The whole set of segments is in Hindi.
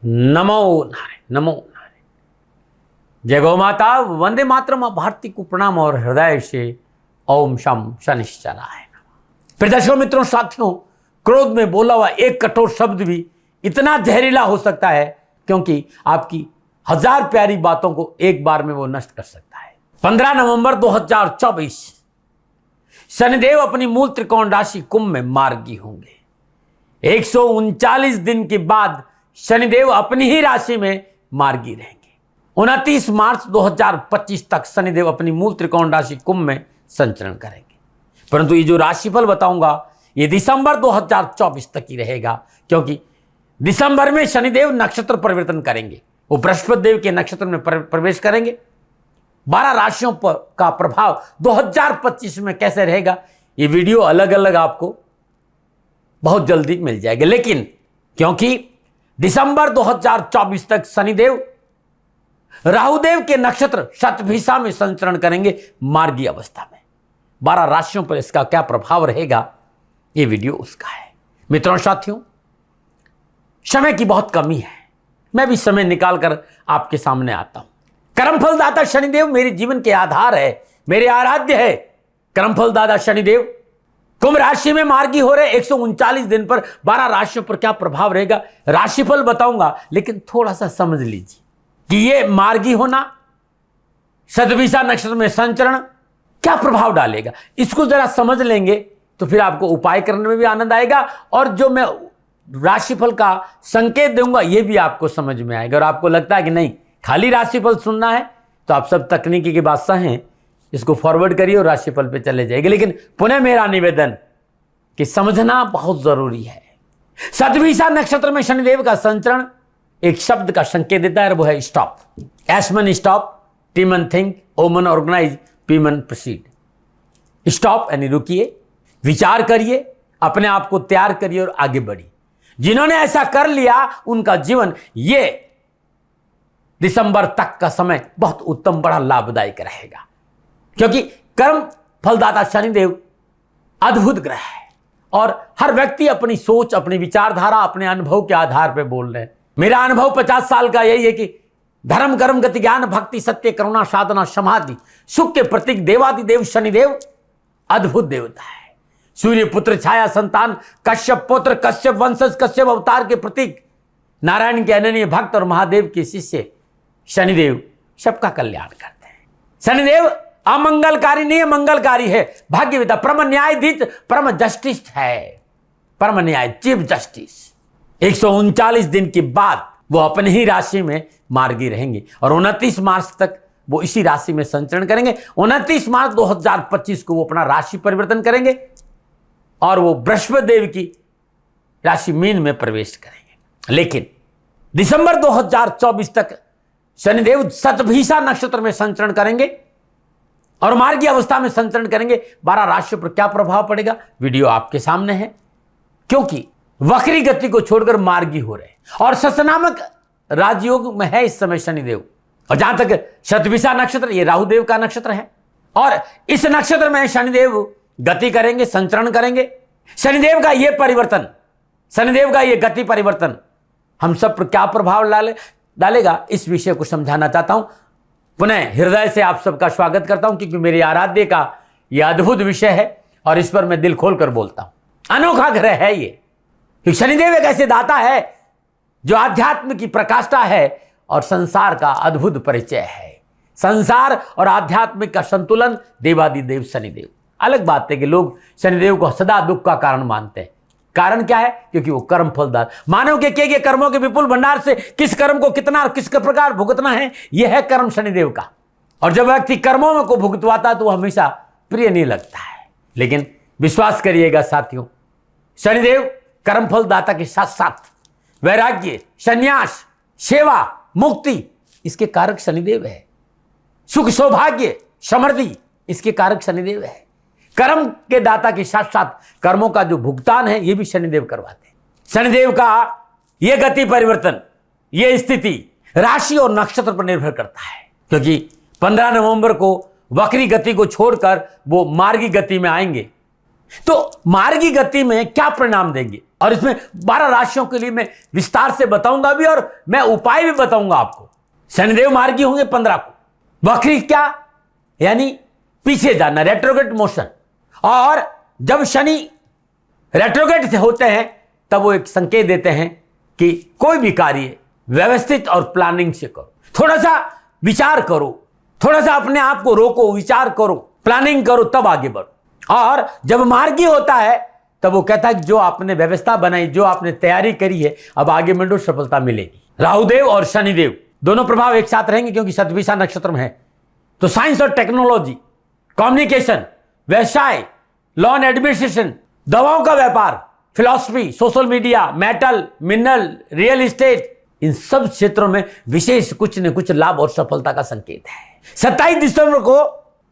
नमो नारायण, नमो नारायण। जय गौ माता, वंदे मातरम। भारती को प्रणाम और हृदय से ओम शम शनिश्चराय नमः। फिर दर्शकों, मित्रों, साथियों, क्रोध में बोला हुआ एक कठोर शब्द भी इतना जहरीला हो सकता है क्योंकि आपकी 1000 प्यारी बातों को एक बार में वो नष्ट कर सकता है। 15 नवंबर 2024 शनिदेव अपनी मूल त्रिकोण राशि कुंभ में मार्गी होंगे। 139 दिन के बाद शनिदेव अपनी ही राशि में मार्गी रहेंगे। 29 मार्च 2025 तक शनिदेव अपनी मूल त्रिकोण राशि कुंभ में संचरण करेंगे। परंतु ये जो राशिफल बताऊंगा ये दिसंबर 2024 तक ही रहेगा, क्योंकि दिसंबर में शनिदेव नक्षत्र परिवर्तन करेंगे। वो बृहस्पति देव के नक्षत्र में प्रवेश करेंगे। 12 राशियों पर का प्रभाव 2025 में कैसे रहेगा, ये वीडियो अलग अलग आपको बहुत जल्दी मिल जाएगा। लेकिन क्योंकि दिसंबर 2024 तक शनिदेव राहुदेव के नक्षत्र शतभिषा में संचरण करेंगे मार्गी अवस्था में। 12 राशियों पर इसका क्या प्रभाव रहेगा, ये वीडियो उसका है। मित्रों, साथियों, समय की बहुत कमी है, मैं भी समय निकालकर आपके सामने आता हूं। कर्मफल दाता शनिदेव मेरे जीवन के आधार है, मेरे आराध्य है। कर्मफल दाता शनिदेव कुंभ राशि में मार्गी हो रहे 139 दिन पर 12 राशियों पर क्या प्रभाव रहेगा, राशिफल बताऊंगा। लेकिन थोड़ा सा समझ लीजिए कि ये मार्गी होना, शतभिषा नक्षत्र में संचरण क्या प्रभाव डालेगा। इसको जरा समझ लेंगे तो फिर आपको उपाय करने में भी आनंद आएगा, और जो मैं राशिफल का संकेत दूंगा ये भी आपको समझ में आएगा। और आपको लगता है कि नहीं, खाली राशिफल सुनना है, तो आप सब तकनीकी के बादशाह हैं, इसको फॉरवर्ड करिए और राशिफल पे चले जाएंगे। लेकिन पुनः मेरा निवेदन कि समझना बहुत जरूरी है। शतभिषा नक्षत्र में शनिदेव का संचरण एक शब्द का संकेत देता है, वो है स्टॉप। एसमन स्टॉप, टीमन थिंक, ओमन ऑर्गेनाइज, पीमन प्रोसीड। स्टॉप यानी रुकिए, विचार करिए, अपने आप को तैयार करिए और आगे बढ़िए। जिन्होंने ऐसा कर लिया उनका जीवन ये दिसंबर तक का समय बहुत उत्तम, बड़ा लाभदायक रहेगा, क्योंकि कर्म फलदाता शनिदेव अद्भुत ग्रह है और हर व्यक्ति अपनी सोच, अपनी विचारधारा, अपने अनुभव के आधार पर बोल रहे हैं। मेरा अनुभव 50 साल का यही है कि धर्म, कर्म, गति, ज्ञान, भक्ति, सत्य, करुणा, साधना, समाधि, सुख के प्रतीक देवादिदेव शनिदेव अद्भुत देवता है। सूर्य पुत्र, छाया संतान, कश्यप पुत्र, कश्यप वंशज, कश्यप अवतार के प्रतीक, नारायण के अनन्य भक्त और महादेव के शिष्य शनिदेव सबका कल्याण करते हैं। शनिदेव अमंगलकारी नहीं है, मंगलकारी है, भाग्यविदा, परम न्यायाधीश, परम जस्टिस है, परम न्याय, चीफ जस्टिस। 139 दिन के बाद वो अपनी ही राशि में मार्गी रहेंगे और 29 मार्च तक वो इसी राशि में संचरण करेंगे। 29 मार्च 2025 को वो अपना राशि परिवर्तन करेंगे और वो बृहस्पति देव की राशि मीन में प्रवेश करेंगे। लेकिन दिसंबर 2024 तक शनिदेव शतभिषा नक्षत्र में संचरण करेंगे और मार्गी अवस्था में संचरण करेंगे। 12 राशियों पर क्या प्रभाव पड़ेगा, वीडियो आपके सामने है। क्योंकि वक्री गति को छोड़कर मार्गी हो रहे और ससनामक राजयोग में है इस समय शनिदेव। और जहां तक शतभिषा नक्षत्र, ये राहुदेव का नक्षत्र है और इस नक्षत्र में शनिदेव गति करेंगे, संचरण करेंगे। शनिदेव का ये परिवर्तन, शनिदेव का ये गति परिवर्तन हम सब पर क्या प्रभाव डालेगा, इस विषय को समझाना चाहता हूं। पुनः हृदय से आप सबका स्वागत करता हूं, क्योंकि मेरे आराध्य का यह अद्भुत विषय है और इस पर मैं दिल खोलकर बोलता हूं। अनोखा ग्रह है ये, क्योंकि शनिदेव एक ऐसे दाता है जो आध्यात्म की प्रकाष्ठा है और संसार का अद्भुत परिचय है। संसार और आध्यात्मिक का संतुलन देवादिदेव शनिदेव। अलग बात है कि लोग शनिदेव को सदा दुख का कारण मानते हैं। कारण क्या है, क्योंकि वो कर्म फलदाता, मानव के किए गए कर्मों के विपुल भंडार से किस कर्म को कितना और किस प्रकार भुगतना है, यह है कर्म शनिदेव का। और जब व्यक्ति कर्मों में को भुगतवाता तो वो हमेशा प्रिय नहीं लगता है। लेकिन विश्वास करिएगा साथियों, शनिदेव कर्मफल दाता के साथ साथ वैराग्य, संन्यास, सेवा, मुक्ति, इसके कारक शनिदेव है। सुख, सौभाग्य, समृद्धि, इसके कारक शनिदेव है। कर्म के दाता के साथ साथ कर्मों का जो भुगतान है ये भी शनिदेव करवाते हैं। शनिदेव का यह गति परिवर्तन, यह स्थिति राशि और नक्षत्र पर निर्भर करता है, क्योंकि 15 नवंबर को वक्री गति को छोड़कर वो मार्गी गति में आएंगे। तो मार्गी गति में क्या परिणाम देंगे, और इसमें 12 राशियों के लिए मैं विस्तार से बताऊंगा भी और मैं उपाय भी बताऊंगा आपको। शनिदेव मार्गी होंगे 15 को। वक्री क्या, यानी पीछे जाना, रेट्रोग्रेड मोशन। और जब शनि रेट्रोग्रेड से होते हैं तब वो एक संकेत देते हैं कि कोई भी कार्य व्यवस्थित और प्लानिंग से करो, थोड़ा सा विचार करो, थोड़ा सा अपने आप को रोको, विचार करो, प्लानिंग करो, तब आगे बढ़ो। और जब मार्गी होता है तब वो कहता है कि जो आपने व्यवस्था बनाई, जो आपने तैयारी करी है, अब आगे बढ़ो, सफलता मिलेगी। राहुदेव और शनिदेव दोनों प्रभाव एक साथ रहेंगे क्योंकि शतभिषा नक्षत्र में है। तो साइंस और टेक्नोलॉजी, कम्युनिकेशन, व्यवसाय, लॉ एंड एडमिनिस्ट्रेशन, दवाओं का व्यापार, philosophy, social media, metal, mineral, real estate, इन सब क्षेत्रों में विशेष कुछ न कुछ लाभ और सफलता का संकेत है। 27 दिसंबर को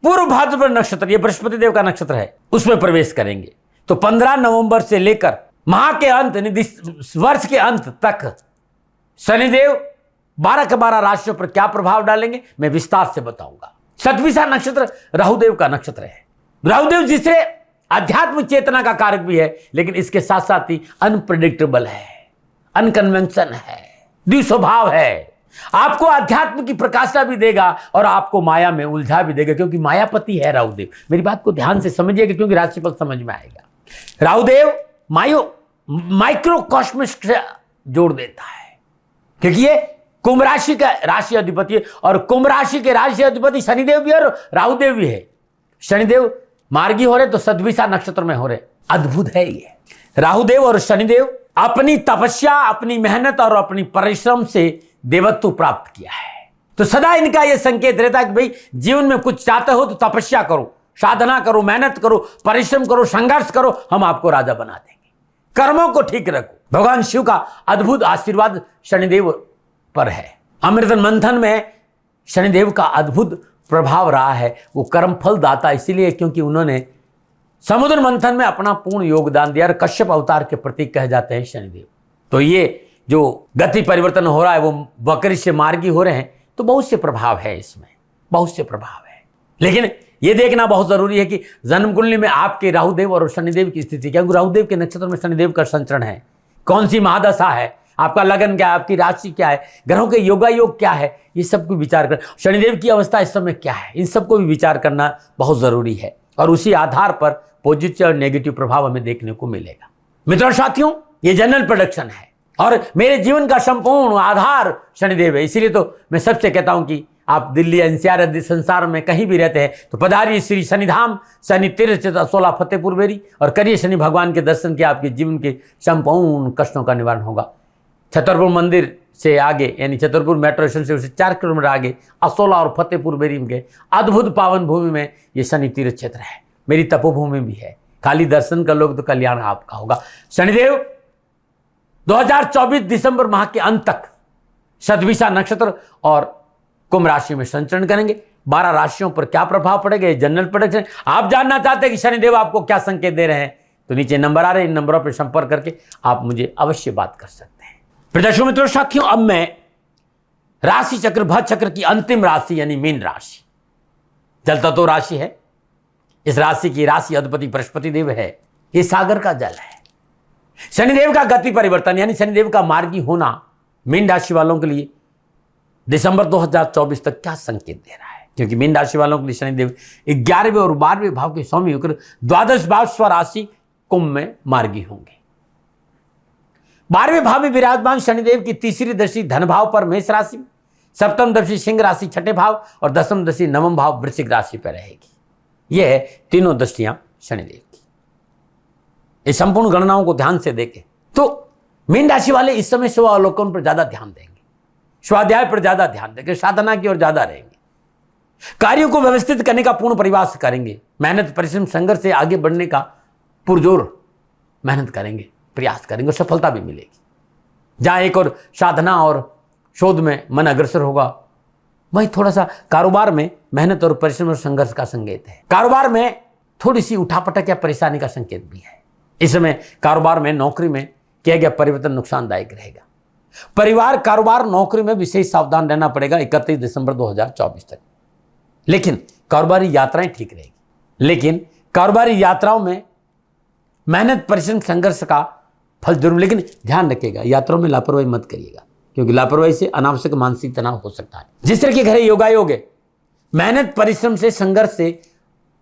पूर्व भाद्रपद नक्षत्र, ये बृहस्पति देव का नक्षत्र है, उसमें प्रवेश करेंगे। तो 15 नवंबर से लेकर माह के अंत, वर्ष के अंत तक शनिदेव 12 के 12 राशियों पर क्या प्रभाव डालेंगे मैं विस्तार से बताऊंगा। शतभिषा नक्षत्र राहुदेव का नक्षत्र है। राहुदेव जिसे आध्यात्मिक चेतना का कारक भी है, लेकिन इसके साथ साथ ही अनप्रेडिक्टेबल है, अनकन्वेंशन है, द्विस्वभाव है। आपको अध्यात्म की प्रकाशा भी देगा और आपको माया में उलझा भी देगा, क्योंकि मायापति है राहुदेव। मेरी बात को ध्यान से समझिएगा क्योंकि राशिफल समझ में आएगा। राहुदेव माइक्रोकॉस्मिक से जोड़ देता है, क्योंकि ये कुंभ राशि का राशि अधिपति है और कुंभ राशि के राशि अधिपति शनिदेव भी और राहुदेव भी है। शनिदेव मार्गी हो रहे तो शतभिषा नक्षत्र में हो रहे, अद्भुत है ये। राहुदेव और शनिदेव अपनी तपस्या, अपनी मेहनत और अपनी परिश्रम से देवत्व प्राप्त किया है। तो सदा इनका यह संकेत रहता है कि भाई जीवन में कुछ चाहते हो तो तपस्या करो, साधना करो, मेहनत करो, परिश्रम करो, संघर्ष करो, हम आपको राजा बना देंगे। कर्मों को ठीक रखो। भगवान शिव का अद्भुत आशीर्वाद शनिदेव पर है। अमृत मंथन में शनिदेव का अद्भुत प्रभाव रहा है। वो कर्मफल दाता इसीलिए क्योंकि उन्होंने समुद्र मंथन में अपना पूर्ण योगदान दिया। कश्यप अवतार के प्रतीक कहे जाते हैं शनिदेव। तो ये जो गति परिवर्तन हो रहा है वो वक्री से मार्गी हो रहे हैं, तो बहुत से प्रभाव है इसमें, बहुत से प्रभाव है। लेकिन ये देखना बहुत जरूरी है कि जन्म कुंडली में आपके राहुदेव और शनिदेव की स्थिति क्या है। राहुदेव के नक्षत्र में शनिदेव का संचरण है, कौन सी महादशा है, आपका लगन क्या है, आपकी राशि क्या है, ग्रहों के योगायोग क्या है, ये सब को विचार कर, शनिदेव की अवस्था इस समय क्या है, इन सबको भी विचार करना बहुत जरूरी है। और उसी आधार पर पॉजिटिव और नेगेटिव प्रभाव हमें देखने को मिलेगा। मित्रों साथियों, ये जनरल प्रेडिक्शन है और मेरे जीवन का संपूर्ण आधार शनिदेव है। इसीलिए तो मैं सबसे कहता हूं कि आप दिल्ली, एनसीआर आदि संसार में कहीं भी रहते हैं तो पधारिए श्री शनिधाम, शनि तीर्थ 16 फतेहपुर बेरी और करिए शनि भगवान के दर्शन के, आपके जीवन के संपूर्ण कष्टों का निवारण होगा। छतरपुर मंदिर से आगे यानी छतरपुर मेट्रो स्टेशन से उसे 4 किलोमीटर आगे असोला और फतेहपुर बेरी के अद्भुत पावन भूमि में ये शनि तीर्थ क्षेत्र है। मेरी तपोभूमि भी है। खाली दर्शन कर लोगे तो कल्याण आपका होगा। शनिदेव 2024 दिसंबर माह के अंत तक शतभिषा नक्षत्र और कुंभ राशि में संचरण करेंगे। 12 राशियों पर क्या प्रभाव पड़ेगा, जनरल प्रेडिक्शन। आप जानना चाहते हैं कि शनिदेव आपको क्या संकेत दे रहे हैं तो नीचे नंबर आ रहे हैं, इन नंबरों पर संपर्क करके आप मुझे अवश्य बात कर सकते हैं। प्रदर्शकों मित्रों साथियों, अब मैं राशि चक्र भद चक्र की अंतिम राशि यानी मीन राशि, जल तत्व राशि है। इस राशि की राशि अधिपति बृहस्पति देव है। ये सागर का जल है। शनिदेव का गति परिवर्तन यानी शनिदेव का मार्गी होना मीन राशि वालों के लिए दिसंबर 2024 तक क्या संकेत दे रहा है, क्योंकि मीन राशि वालों के लिए शनिदेव 11वें और 12वें भाव के स्वामी होकर द्वादश भाव स्वराशि कुंभ में मार्गी होंगे। 12वें भाव में विराजमान शनिदेव की तीसरी दृष्टि धन भाव पर मेष राशि में, सप्तम दृष्टि सिंह राशि छठे भाव और दसम दृष्टि नवम भाव वृश्चिक राशि पर रहेगी। यह है तीनों दृष्टियां शनिदेव की। इस संपूर्ण गणनाओं को ध्यान से देखें तो मीन राशि वाले इस समय स्व अवलोकन पर ज्यादा ध्यान देंगे, स्वाध्याय पर ज्यादा ध्यान देंगे, साधना की ओर ज्यादा रहेंगे, कार्यों को व्यवस्थित करने का पूर्ण प्रयास करेंगे, मेहनत परिश्रम संघर्ष से आगे बढ़ने का पुरजोर मेहनत करेंगे, प्रयास करेंगे, सफलता भी मिलेगी। जहां एक और साधना और शोध में मन अग्रसर होगा, वहीं थोड़ा सा कारोबार में मेहनत और परिश्रम और संघर्ष का संकेत है। कारोबार में थोड़ी सी उठापटक या परेशानी का संकेत भी है। इस समय कारोबार में, नौकरी में किया गया परिवर्तन नुकसानदायक रहेगा। परिवार, कारोबार, नौकरी में विशेष सावधान रहना पड़ेगा 31 दिसंबर 2024 तक। लेकिन कारोबारी यात्राएं ठीक रहेगी। लेकिन कारोबारी यात्राओं में मेहनत परिश्रम संघर्ष का फल जरूर, लेकिन ध्यान रखिएगा यात्राओं में लापरवाही मत करिएगा, क्योंकि लापरवाही से अनावश्यक मानसिक तनाव हो सकता है। जिस तरह के घर योगायोग है, मेहनत परिश्रम से संघर्ष से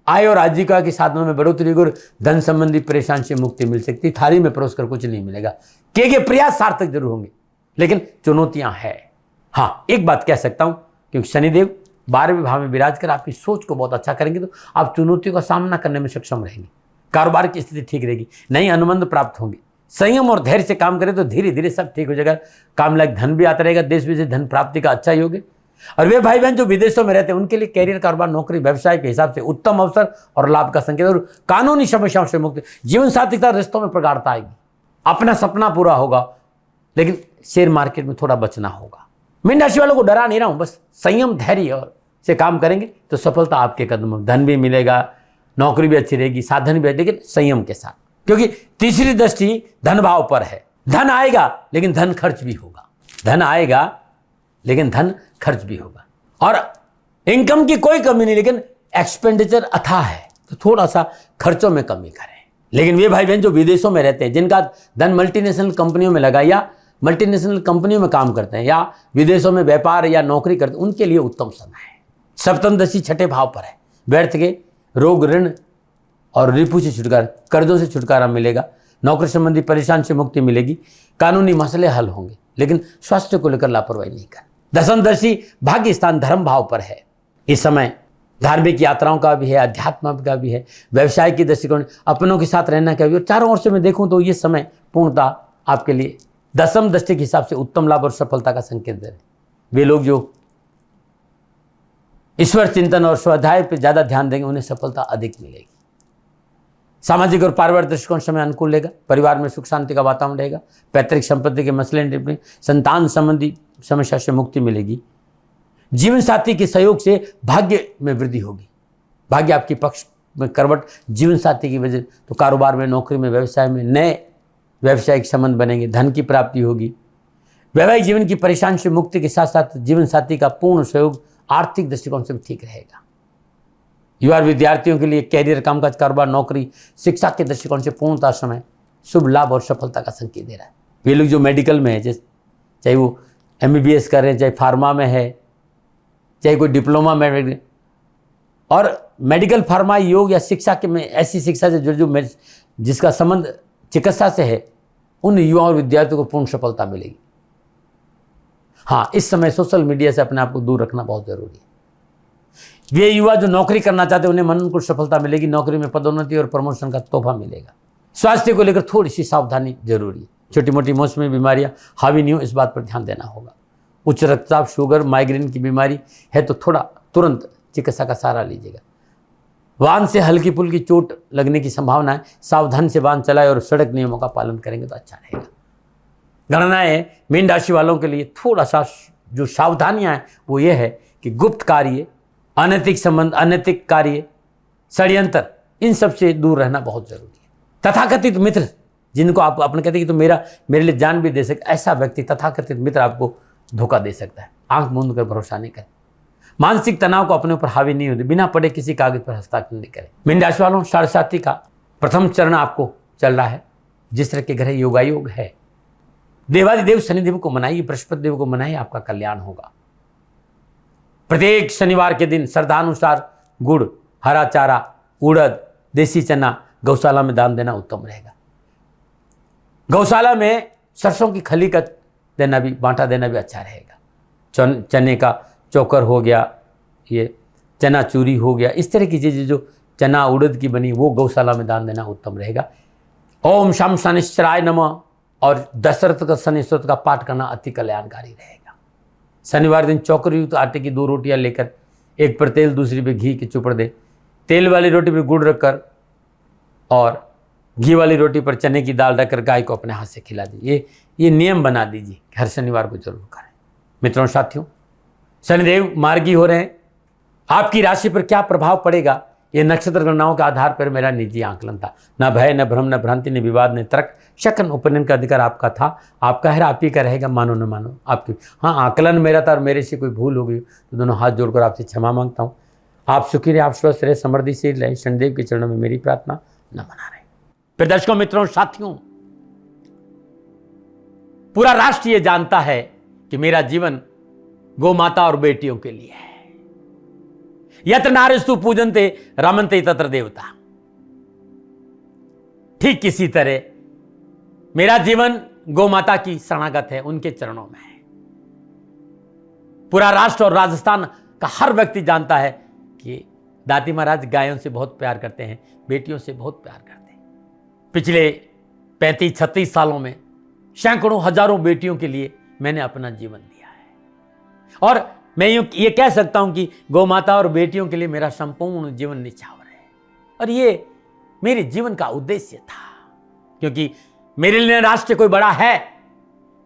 आय और आजीविका के साधनों में बढ़ोतरी और धन संबंधी परेशानी से मुक्ति मिल सकती। थाली में परोस कर कुछ नहीं मिलेगा, किए प्रयास सार्थक जरूर होंगे, लेकिन चुनौतियां हैं। हाँ, एक बात कह सकता हूं, क्योंकि शनिदेव 12वें भाव में विराज कर आपकी सोच को बहुत अच्छा करेंगे, तो आप चुनौतियों का सामना करने में सक्षम रहेंगे। कारोबार की स्थिति ठीक रहेगी, नई अनुबंध प्राप्त होंगे। संयम और धैर्य से काम करें तो धीरे धीरे सब ठीक हो जाएगा। काम लायक धन भी आता रहेगा, देश विदेश धन प्राप्ति का अच्छा योग है। और वे भाई बहन जो विदेशों में रहते हैं उनके लिए कैरियर, कारोबार, नौकरी, व्यवसाय के हिसाब से उत्तम अवसर और लाभ का संकेत, और कानूनी समस्याओं से मुक्त, जीवन साथी के साथ रिश्तों में प्रगाढ़ता आएगी, अपना सपना पूरा होगा। लेकिन शेयर मार्केट में थोड़ा बचना होगा। मीन राशि वालों को डरा नहीं रहा हूं, बस संयम धैर्य और से काम करेंगे तो सफलता आपके कदमों में। धन भी मिलेगा, नौकरी भी अच्छी रहेगी, साधन भी, लेकिन संयम के साथ, क्योंकि तीसरी दृष्टि धन भाव पर है। धन आएगा लेकिन धन खर्च भी होगा, धन आएगा लेकिन धन खर्च भी होगा। और इनकम की कोई कमी नहीं, लेकिन एक्सपेंडिचर अथाह है, तो थोड़ा सा खर्चों में कमी करें। लेकिन वे भाई बहन जो विदेशों में रहते हैं, जिनका धन मल्टीनेशनल कंपनियों में लगा या मल्टीनेशनल कंपनियों में काम करते हैं या विदेशों में व्यापार या नौकरी करते हैं, उनके लिए उत्तम समय है। सप्तम दशा छठे भाव पर है। व्यर्थ के रोग, ऋण और रिपु से छुटकारा, कर्जों से छुटकारा मिलेगा। नौकरी संबंधी परेशानी से मुक्ति मिलेगी। कानूनी मसले हल होंगे, लेकिन स्वास्थ्य को लेकर लापरवाही नहीं कर। दशम दशा भाग्य स्थान धर्म भाव पर है। इस समय धार्मिक यात्राओं का भी है, अध्यात्म का भी है, व्यवसाय की दृष्टिकोण, अपनों के साथ रहना का भी। और चारों ओर से मैं देखूं तो ये समय पूर्णतः आपके लिए दशम दृष्टि के हिसाब से उत्तम लाभ और सफलता का संकेत दे रहे। वे लोग जो ईश्वर चिंतन और स्वाध्याय पर ज्यादा ध्यान देंगे उन्हें सफलता अधिक मिलेगी। सामाजिक और पारिवारिक दृष्टिकोण समय अनुकूल रहेगा। परिवार में सुख शांति का वातावरण रहेगा। पैतृक संपत्ति के मसले, संतान संबंधी समस्या से मुक्ति मिलेगी। जीवन साथी के सहयोग से भाग्य में वृद्धि होगी। भाग्य आपके पक्ष में करवट जीवन साथी की वजह, तो कारोबार में, नौकरी में, व्यवसाय में नए व्यवसायिक संबंध बनेंगे। धन की प्राप्ति होगी। वैवाहिक जीवन की परेशानी से मुक्ति के साथ साथ जीवन साथी का पूर्ण सहयोग आर्थिक दृष्टिकोण से भी ठीक रहेगा। युवा विद्यार्थियों के लिए कैरियर, कामकाज, कारोबार, नौकरी, शिक्षा के दृष्टिकोण से पूर्णतः समय शुभ लाभ और सफलता का संकेत दे रहा है। वे लोग जो मेडिकल में है, चाहे वो MBBS कर रहे हैं, चाहे फार्मा में है, चाहे कोई डिप्लोमा में, और मेडिकल, फार्मा, योग या शिक्षा के में ऐसी शिक्षा से जो जिसका संबंध चिकित्सा से है, उन युवा और विद्यार्थियों को पूर्ण सफलता मिलेगी। हाँ, इस समय सोशल मीडिया से अपने आप को दूर रखना बहुत जरूरी है। वे युवा जो नौकरी करना चाहते हैं उन्हें मन को सफलता मिलेगी। नौकरी में पदोन्नति और प्रमोशन का तोहफा मिलेगा। स्वास्थ्य को लेकर थोड़ी सी सावधानी जरूरी है। छोटी मोटी मौसमी बीमारियां हावी नहीं हो, इस बात पर ध्यान देना होगा। उच्च रक्तचाप, शुगर, माइग्रेन की बीमारी है तो थोड़ा तुरंत चिकित्सा का सहारा लीजिएगा। वाहन से हल्की फुल्की चोट लगने की संभावना है। सावधान से वाहन चलाए और सड़क नियमों का पालन करेंगे तो अच्छा रहेगा। गणनाएं मीन राशि वालों के लिए थोड़ा सा जो सावधानियां हैं वो ये है कि गुप्त कार्य, अनैतिक संबंध, अनैतिक कार्य, षड्यंत्र, इन सब से दूर रहना बहुत जरूरी है। तथाकथित मित्र, जिनको आप अपने कहते हैं कि तो मेरे लिए जान भी दे सकते, ऐसा व्यक्ति, तथाकथित मित्र आपको धोखा दे सकता है। आंख मूंद कर भरोसा नहीं करें। मानसिक तनाव को अपने ऊपर हावी नहीं होते। बिना पढ़े किसी कागज पर हस्ताक्षर नहीं करें। मीन राशि वालों, साढ़े का प्रथम चरण आपको चल रहा है। जिस तरह के ग्रह योगायोग है, देवादिदेव शनिदेव को मनाइए, बृहस्पति देव को मनाइए, आपका कल्याण होगा। प्रत्येक शनिवार के दिन श्रद्धानुसार गुड़, हरा चारा, उड़द, देसी चना गौशाला में दान देना उत्तम रहेगा। गौशाला में सरसों की खली का देना भी, बांटा देना भी अच्छा रहेगा। चने का चोकर हो गया, ये चना चूरी हो गया, इस तरह की चीज़ें जो चना उड़द की बनी वो गौशाला में दान देना उत्तम रहेगा। ओम शम शनिश्चराय नमः और दशरथ का शनि स्तोत्र का पाठ करना अति कल्याणकारी रहेगा। शनिवार दिन चौकर युक्त आटे की 2 रोटियां लेकर, एक पर तेल दूसरी पे घी के चुपड़ दे। तेल वाली रोटी पर गुड़ रखकर और घी वाली रोटी पर चने की दाल रखकर गाय को अपने हाथ से खिला दीजिए। ये नियम बना दीजिए, हर शनिवार को जरूर करें। मित्रों, साथियों, शनिदेव मार्गी हो रहे हैं। आपकी राशि पर क्या प्रभाव पड़ेगा, ये नक्षत्र गणनाओं के आधार पर मेरा निजी आकलन था। न भय, न भ्रम, न भ्रांति, न विवाद, न तर्क, शकन उपनयन का अधिकार आपका था। आपका है, आप ही का रहेगा, मानो न मानो आपकी। हाँ, आकलन मेरा था और मेरे से कोई भूल हो गई तो दोनों हाथ जोड़कर आपसे क्षमा मांगता हूँ। आप सुखी रहे, आप स्वस्थ रहे, समृद्धिशील रहे। शनिदेव के चरणों में मेरी प्रार्थना। नमन। फिर दर्शकों, मित्रों, साथियों, पूरा राष्ट्र यह जानता है कि मेरा जीवन गौ माता और बेटियों के लिए है। यत्र नारीस्तु पूजन्ते रमन्ते तत्र देवता। ठीक किसी तरह मेरा जीवन गौ माता की शरणागत है, उनके चरणों में है। पूरा राष्ट्र और राजस्थान का हर व्यक्ति जानता है कि दाती महाराज गायों से बहुत प्यार करते हैं, बेटियों से बहुत प्यार करते हैं। पिछले 35-36 सालों में सैकड़ों हजारों बेटियों के लिए मैंने अपना जीवन दिया है और मैं ये कह सकता हूं कि गौ माता और बेटियों के लिए मेरा संपूर्ण जीवन निछावर है। और ये मेरे जीवन का उद्देश्य था, क्योंकि मेरे लिए राष्ट्र कोई बड़ा है,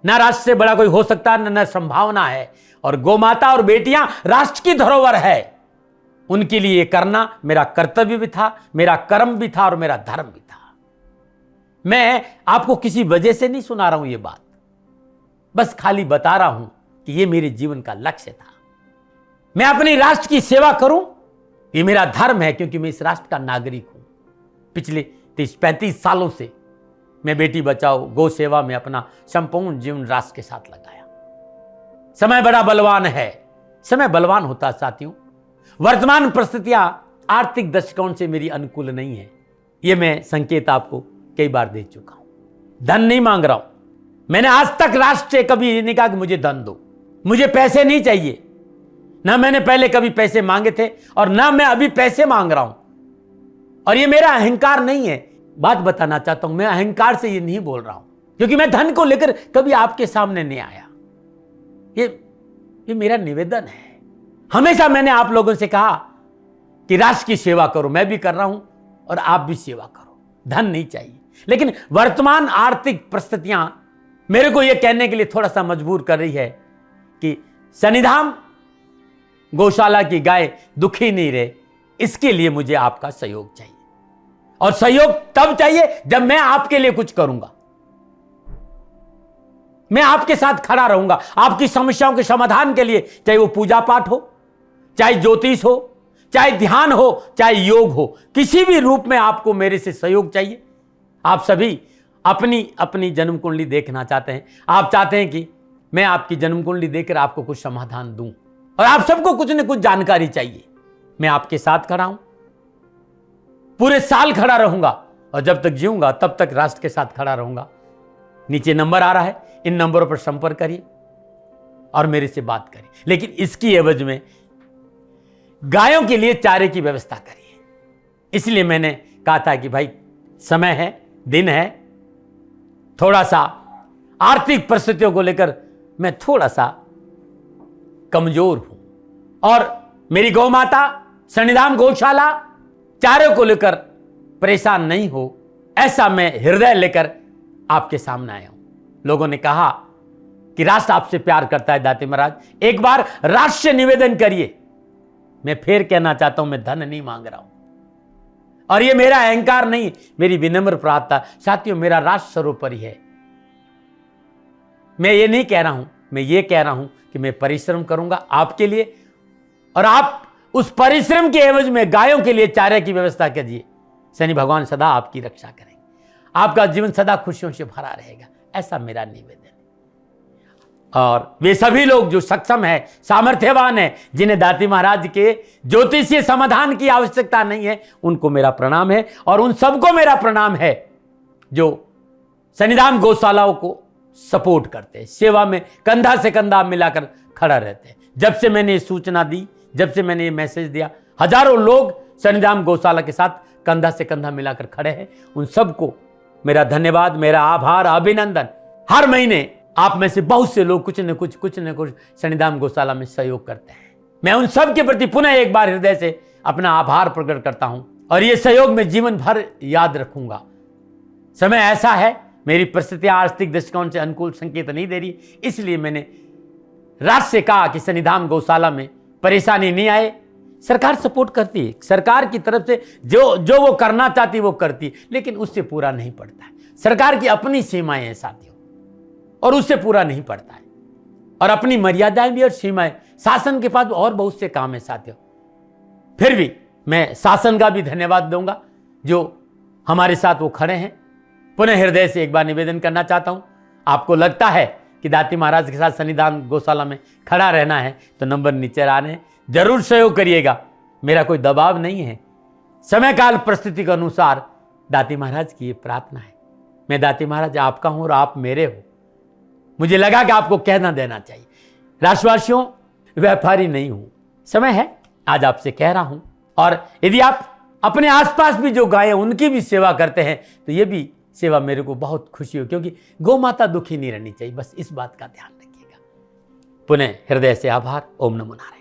ना राष्ट्र से बड़ा कोई हो सकता है, न संभावना है। और गौ माता और बेटियां राष्ट्र की धरोहर है, उनके लिए ये करना मेरा कर्तव्य भी था, मेरा कर्म भी था और मेरा धर्म भी था। मैं आपको किसी वजह से नहीं सुना रहा हूं ये बात, बस खाली बता रहा हूं कि ये मेरे जीवन का लक्ष्य था। मैं अपने राष्ट्र की सेवा करूं, ये मेरा धर्म है, क्योंकि मैं इस राष्ट्र का नागरिक हूं। पिछले 30-35 सालों से मैं बेटी बचाओ, गौ सेवा में अपना संपूर्ण जीवन राष्ट्र के साथ लगाया। समय बड़ा बलवान है, समय बलवान होता है साथियों। वर्तमान परिस्थितियां आर्थिक दृष्टिकोण से मेरी अनुकूल नहीं है, यह मैं संकेत आपको कई बार दे चुका हूं। धन नहीं मांग रहा हूं, मैंने आज तक राष्ट्र से कभी ये नहीं कहा कि मुझे धन दो, मुझे पैसे नहीं चाहिए। ना मैंने पहले कभी पैसे मांगे थे और ना मैं अभी पैसे मांग रहा हूं। और ये मेरा अहंकार नहीं है। बात बताना चाहता हूं, मैं अहंकार से ये नहीं बोल रहा हूं, क्योंकि मैं धन को लेकर कभी आपके सामने नहीं आया। ये मेरा निवेदन है। हमेशा मैंने आप लोगों से कहा कि राष्ट्र की सेवा करो, मैं भी कर रहा हूं और आप भी सेवा करो। धन नहीं चाहिए, लेकिन वर्तमान आर्थिक परिस्थितियां मेरे को यह कहने के लिए थोड़ा सा मजबूर कर रही है कि शनिधाम गौशाला की गाय दुखी नहीं रहे, इसके लिए मुझे आपका सहयोग चाहिए। और सहयोग तब चाहिए जब मैं आपके लिए कुछ करूंगा, मैं आपके साथ खड़ा रहूंगा आपकी समस्याओं के समाधान के लिए, चाहे वो पूजा पाठ हो, चाहे ज्योतिष हो, चाहे ध्यान हो, चाहे योग हो, किसी भी रूप में आपको मेरे से सहयोग चाहिए। आप सभी अपनी अपनी जन्म कुंडली देखना चाहते हैं, आप चाहते हैं कि मैं आपकी जन्म कुंडली देखकर आपको कुछ समाधान दूं, और आप सबको कुछ न कुछ जानकारी चाहिए। मैं आपके साथ खड़ा हूं, पूरे साल खड़ा रहूंगा, और जब तक जीऊंगा तब तक राष्ट्र के साथ खड़ा रहूंगा। नीचे नंबर आ रहा है, इन नंबरों पर संपर्क करिए और मेरे से बात करिए, लेकिन इसकी एवज में गायों के लिए चारे की व्यवस्था करिए। इसलिए मैंने कहा था कि भाई समय है, दिन है, थोड़ा सा आर्थिक परिस्थितियों को लेकर मैं थोड़ा सा कमजोर हूं, और मेरी गौ माता शनिधाम गौशाला चारे को लेकर परेशान नहीं हो, ऐसा मैं हृदय लेकर आपके सामने आया हूं। लोगों ने कहा कि राष्ट्र आपसे प्यार करता है दाती महाराज, एक बार राष्ट्र से निवेदन करिए। मैं फिर कहना चाहता हूं, मैं धन नहीं मांग रहा हूं, और ये मेरा अहंकार नहीं, मेरी विनम्र प्रार्थना। साथियों, मेरा राष्ट्र सर्वोपरि है। मैं ये नहीं कह रहा हूं, मैं ये कह रहा हूं कि मैं परिश्रम करूंगा आपके लिए, और आप उस परिश्रम के एवज में गायों के लिए चारे की व्यवस्था कीजिए। शनि भगवान सदा आपकी रक्षा करेंगे, आपका जीवन सदा खुशियों से भरा रहेगा, ऐसा मेरा निवेदन है। और वे सभी लोग जो सक्षम है, सामर्थ्यवान है, जिन्हें दाती महाराज के ज्योतिषीय समाधान की आवश्यकता नहीं है, उनको मेरा प्रणाम है। और उन सबको मेरा प्रणाम है जो शनिधाम गौशालाओं को सपोर्ट करते हैं, सेवा में कंधा से कंधा मिलाकर खड़ा रहते हैं। जब से मैंने ये सूचना दी, जब से मैंने ये मैसेज दिया, हजारों लोग शनिधाम गौशाला के साथ कंधा से कंधा मिलाकर खड़े हैं। उन सबको मेरा धन्यवाद, मेरा आभार, अभिनंदन। हर महीने आप में से बहुत से लोग कुछ न कुछ शनिधाम गौशाला में सहयोग करते हैं। मैं उन सब के प्रति पुनः एक बार हृदय से अपना आभार प्रकट करता हूं, और ये सहयोग मैं जीवन भर याद रखूंगा। समय ऐसा है, मेरी परिस्थितियां आर्थिक दृष्टिकोण से अनुकूल संकेत नहीं दे रही, इसलिए मैंने राष्ट्र से कहा कि शनिधाम गौशाला में परेशानी नहीं आए। सरकार सपोर्ट करती है, सरकार की तरफ से जो वो करना चाहती वो करती, लेकिन उससे पूरा नहीं पड़ता है। सरकार की अपनी सीमाएं हैं साथियों, और उससे पूरा नहीं पड़ता है, और अपनी मर्यादाएं भी और सीमाएं। शासन के पास और बहुत से काम है साथियों। फिर भी मैं शासन का भी धन्यवाद दूंगा, जो हमारे साथ वो खड़े हैं, पुनः हृदय से एक बार निवेदन करना चाहता हूं, आपको लगता है कि दाती महाराज के साथ सन्निधान गौशाला में खड़ा रहना है तो नंबर नीचे आ रहे हैं, जरूर सहयोग करिएगा। मेरा कोई दबाव नहीं है, समय काल परिस्थिति के अनुसार दाती महाराज की ये प्रार्थना है। मैं दाती महाराज आपका हूं और आप मेरे हो, मुझे लगा कि आपको कहना देना चाहिए। राशिवासियों, व्यापारी नहीं हूं, समय है आज आपसे कह रहा हूं। और यदि आप अपने आसपास भी जो गायें उनकी भी सेवा करते हैं तो ये भी सेवा मेरे को बहुत खुशी हो, क्योंकि गौ माता दुखी नहीं रहनी चाहिए, बस इस बात का ध्यान रखिएगा। पुनः हृदय से आभार। ओम नमो नारायण।